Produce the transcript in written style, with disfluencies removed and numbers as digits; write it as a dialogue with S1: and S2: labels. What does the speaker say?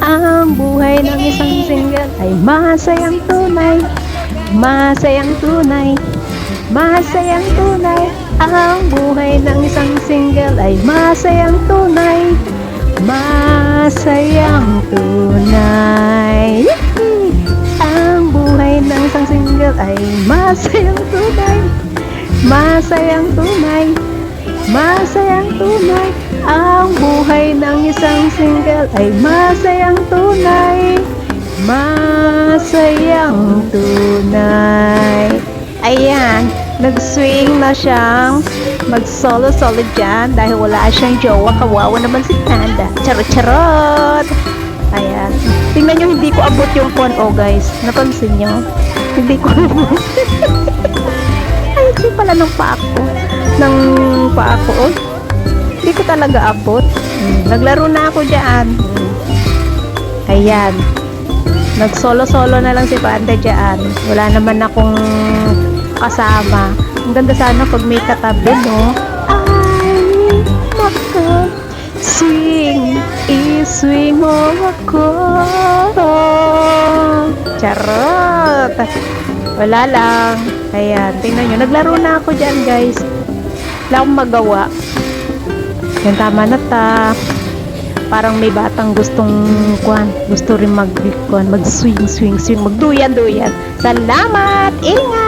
S1: Ang buhay ng isang single ay masayang tunay. Masayang tunay. Masayang tunay. Ang buhay ng isang single ay masayang tunay. Masayang tunay. Ang buhay ng isang single ay masayang tunay. Masayang tunay. Masayang tunay. Ang buhay ng isang single ay masayang tunay. Masayang tunay. Ayan, nag-swing na siyang mag-solo-solo dyan dahil wala siyang jowa. Kawawa naman si Panda. Charot-charot. Ayan. Tingnan nyo, hindi ko abot yung phone. Oh guys, napansin nyo? Hindi ko abot. Ay, hindi pala ng paa ko. Ng paa ko. Oh. Hindi ko talaga abot. Naglaro na ako dyan. Ayan. Nag-solo-solo na lang si Panda dyan. Wala naman akong kasama. Ang ganda sana pag may katabi, no? Ay, nako. Swing, i-swing mo ako. Charot. Wala lang. Ayan, tingnan nyo. Naglaro na ako dyan, guys. Wala akong magawa. Yan, tama na ta. Parang may batang gustong gusto rin mag-swing, magduyan. Salamat! Ingat!